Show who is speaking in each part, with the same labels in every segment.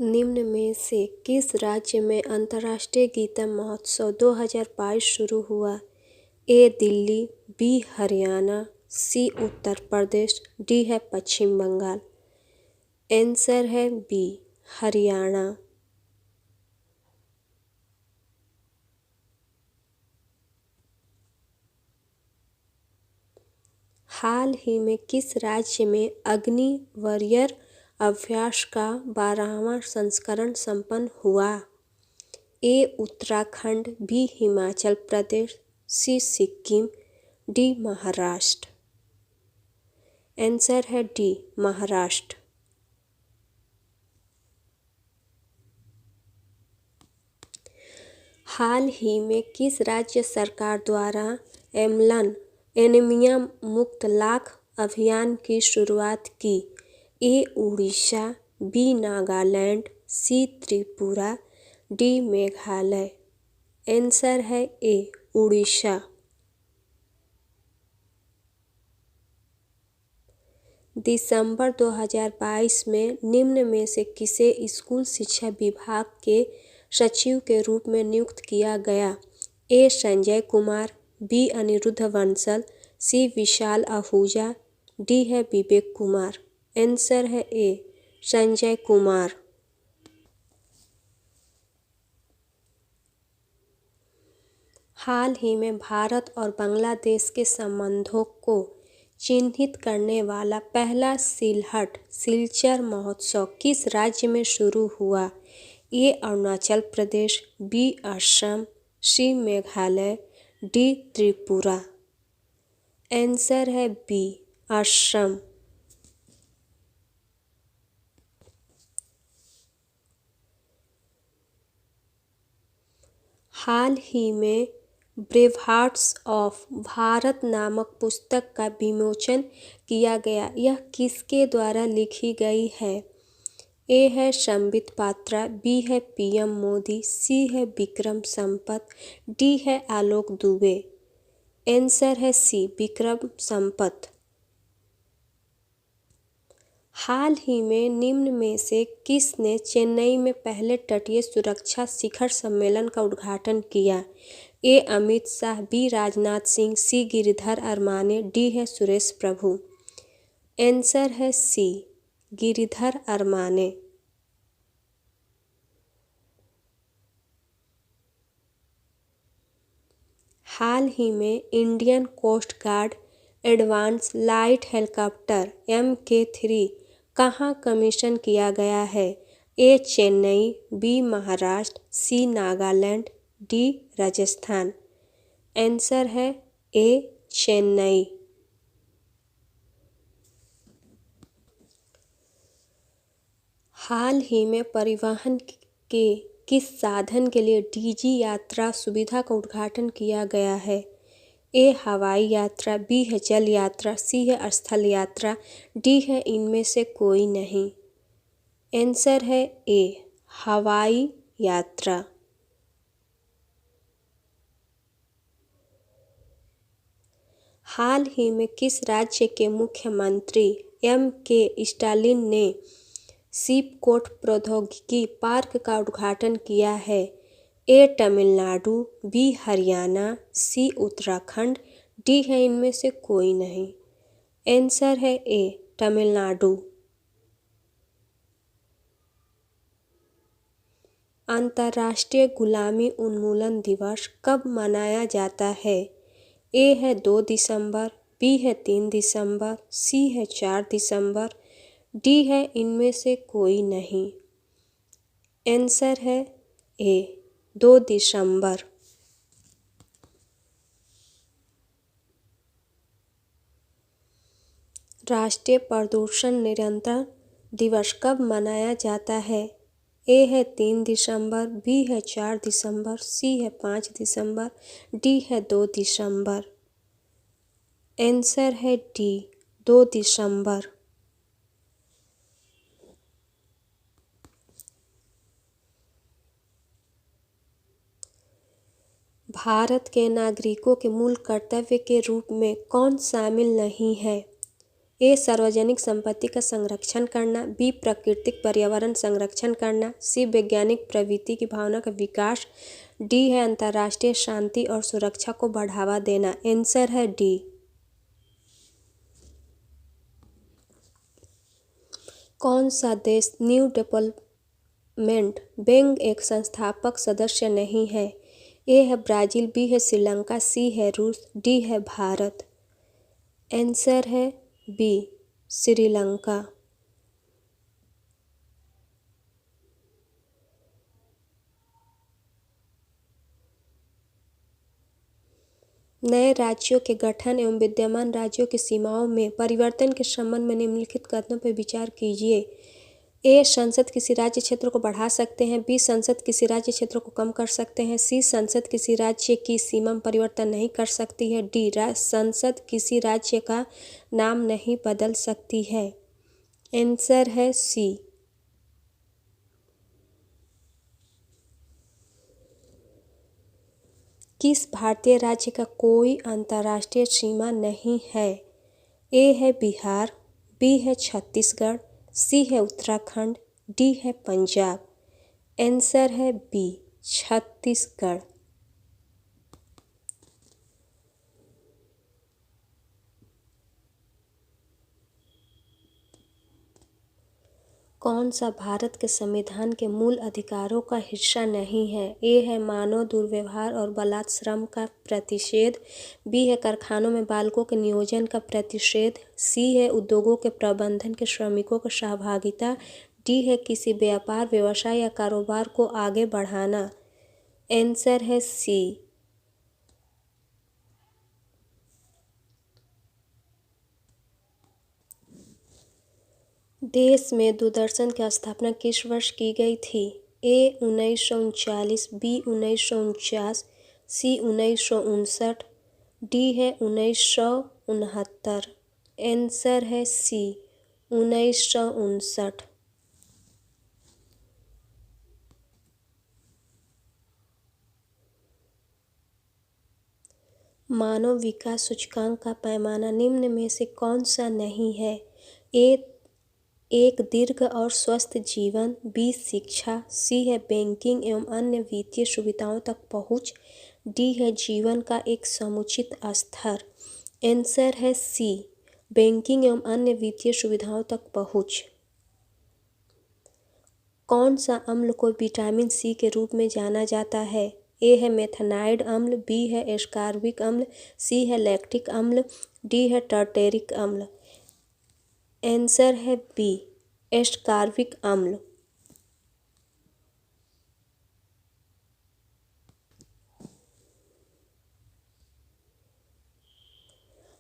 Speaker 1: निम्न में से किस राज्य में अंतर्राष्ट्रीय गीता महोत्सव 2022 शुरू हुआ? ए दिल्ली, बी हरियाणा, सी उत्तर प्रदेश, डी है पश्चिम बंगाल। आंसर है बी हरियाणा। हाल ही में किस राज्य में अग्नि वॉरियर अभ्यास का 12वां संस्करण संपन्न हुआ? ए उत्तराखंड, बी हिमाचल प्रदेश, सी सिक्किम, डी महाराष्ट्र। आंसर है डी महाराष्ट्र। हाल ही में किस राज्य सरकार द्वारा एनीमिया मुक्त लाख अभियान की शुरुआत की? ए उड़ीसा, बी नागालैंड, सी त्रिपुरा, डी मेघालय। आंसर है ए उड़ीसा। दिसंबर 2022 में निम्न में से किसे स्कूल शिक्षा विभाग के सचिव के रूप में नियुक्त किया गया? ए संजय कुमार, बी अनिरुद्ध बंसल, सी विशाल आहूजा, डी है विवेक कुमार। आंसर है ए संजय कुमार। हाल ही में भारत और बांग्लादेश के संबंधों को चिन्हित करने वाला पहला सिलचर महोत्सव किस राज्य में शुरू हुआ? ए अरुणाचल प्रदेश, बी असम, सी मेघालय, डी त्रिपुरा। आंसर है बी असम। हाल ही में ब्रेवहार्ट्स ऑफ भारत नामक पुस्तक का विमोचन किया गया। यह किसके द्वारा लिखी गई है? ए है संबित पात्रा, बी है पीएम मोदी, सी है विक्रम संपत, डी है आलोक दुबे। आंसर है सी विक्रम संपत। हाल ही में निम्न में से किसने चेन्नई में पहले तटीय सुरक्षा शिखर सम्मेलन का उद्घाटन किया? ए अमित शाह, बी राजनाथ सिंह, सी गिरिधर अरमाने, डी है सुरेश प्रभु। आंसर है सी गिरिधर अरमाने। हाल ही में Indian Coast Guard advance light helicopter MK3 कहाँ कमीशन किया गया है? A Chennai, B Maharashtra, C Nagaland, D Rajasthan. Answer है ए चेन्नई। हाल ही में परिवहन के किस साधन के लिए DG यात्रा सुविधा का उद्घाटन किया गया है? ए हवाई यात्रा, बी है जल यात्रा, सी है स्थल यात्रा, डी है इनमें से कोई नहीं। आंसर है ए हवाई यात्रा। हाल ही में किस राज्य के मुख्यमंत्री MK स्टालिन ने शिपकोट प्रौद्योगिकी पार्क का उद्घाटन किया है? ए तमिलनाडु, बी हरियाणा, सी उत्तराखंड, डी है इनमें से कोई नहीं। आंसर है ए तमिलनाडु। अंतर्राष्ट्रीय गुलामी उन्मूलन दिवस कब मनाया जाता है? ए है 2 दिसंबर, बी है 3 दिसंबर, सी है 4 दिसंबर, डी है इनमें से कोई नहीं। आंसर है ए 2 दिसंबर। राष्ट्रीय प्रदूषण नियंत्रण दिवस कब मनाया जाता है? ए है 3 दिसंबर, बी है 4 दिसंबर, सी है 5 दिसंबर, डी है 2 दिसंबर। आंसर है डी 2 दिसंबर। भारत के नागरिकों के मूल कर्तव्य के रूप में कौन शामिल नहीं है? ए सार्वजनिक संपत्ति का संरक्षण करना, बी प्राकृतिक पर्यावरण संरक्षण करना, सी वैज्ञानिक प्रवृत्ति की भावना का विकास, डी है अंतर्राष्ट्रीय शांति और सुरक्षा को बढ़ावा देना। आंसर है डी। कौन सा देश न्यू डेवलपमेंट बैंक एक संस्थापक सदस्य नहीं है? ए है ब्राज़ील, बी है श्रीलंका, सी है रूस, डी है भारत। आंसर है बी श्रीलंका। नए राज्यों के गठन एवं विद्यमान राज्यों की सीमाओं में परिवर्तन के संबंध में निम्नलिखित कथनों पर विचार कीजिए। ए संसद किसी राज्य क्षेत्र को बढ़ा सकते हैं, बी संसद किसी राज्य क्षेत्र को कम कर सकते हैं, सी संसद किसी राज्य की सीमा में परिवर्तन नहीं कर सकती है, डी संसद किसी राज्य का नाम नहीं बदल सकती है। आंसर है सी। किस भारतीय राज्य का कोई अंतर्राष्ट्रीय सीमा नहीं है? ए है बिहार, बी है छत्तीसगढ़, सी है उत्तराखंड, डी है पंजाब। आंसर है बी छत्तीसगढ़। कौन सा भारत के संविधान के मूल अधिकारों का हिस्सा नहीं है? ए है मानव दुर्व्यवहार और बलात्श्रम का प्रतिषेध, बी है कारखानों में बालकों के नियोजन का प्रतिषेध, सी है उद्योगों के प्रबंधन के श्रमिकों की सहभागिता, डी है किसी व्यापार व्यवसाय या कारोबार को आगे बढ़ाना। आंसर है सी। देश में दूरदर्शन की स्थापना किस वर्ष की गई थी? ए 1939, बी 1949, सी 1959, डी है 1969। आंसर है सी 1959। मानव विकास सूचकांक का पैमाना निम्न में से कौन सा नहीं है? ए एक दीर्घ और स्वस्थ जीवन, बी शिक्षा, सी है बैंकिंग एवं अन्य वित्तीय सुविधाओं तक पहुंच, डी है जीवन का एक समुचित स्तर। आंसर है सी बैंकिंग एवं अन्य वित्तीय सुविधाओं तक पहुंच। कौन सा अम्ल को विटामिन सी के रूप में जाना जाता है? ए है मेथनाइड अम्ल, बी है एस्कॉर्बिक अम्ल, सी है लैक्टिक अम्ल, डी है टार्टेरिक अम्ल। आंसर है बी एस्कॉर्बिक अम्ल।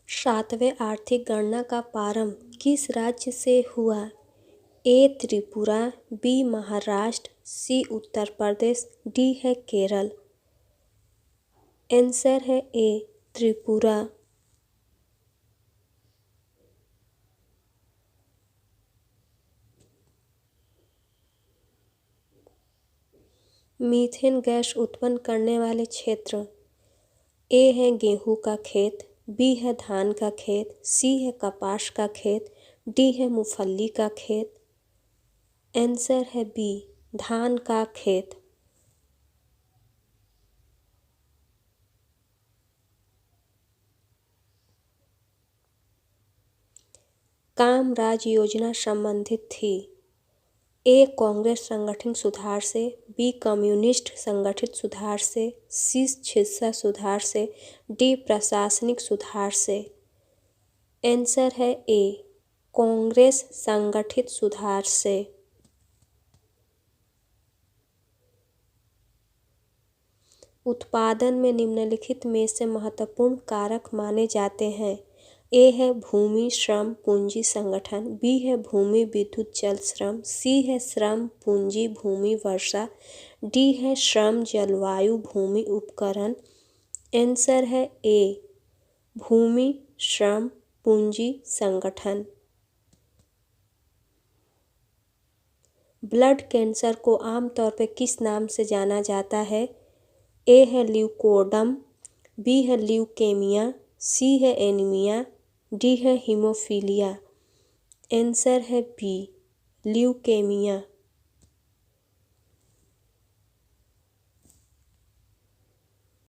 Speaker 1: सातवें आर्थिक गणना का प्रारंभ किस राज्य से हुआ? ए त्रिपुरा, बी महाराष्ट्र, सी उत्तर प्रदेश, डी है केरल। आंसर है ए त्रिपुरा। मीथेन गैस उत्पन्न करने वाले क्षेत्र। ए है गेहूं का खेत, बी है धान का खेत, सी है कपास का खेत, डी है मूंगफली का खेत। आंसर है बी धान का खेत। कामराज योजना संबंधित थी। ए कांग्रेस संगठन सुधार से, बी कम्युनिस्ट संगठित सुधार से, सी चिकित्सा सुधार से, डी प्रशासनिक सुधार से। आंसर है ए कांग्रेस संगठित सुधार से। उत्पादन में निम्नलिखित में से महत्वपूर्ण कारक माने जाते हैं। ए है भूमि श्रम पूंजी संगठन, बी है भूमि विद्युत जल श्रम, सी है श्रम पूंजी भूमि वर्षा, डी है श्रम जलवायु भूमि उपकरण। आंसर है ए भूमि श्रम पूंजी संगठन। ब्लड कैंसर को आमतौर पर किस नाम से जाना जाता है? ए है ल्यूकोडम, बी है ल्यूकेमिया, सी है एनीमिया, डी है हीमोफीलिया। आंसर है बी ल्यूकेमिया।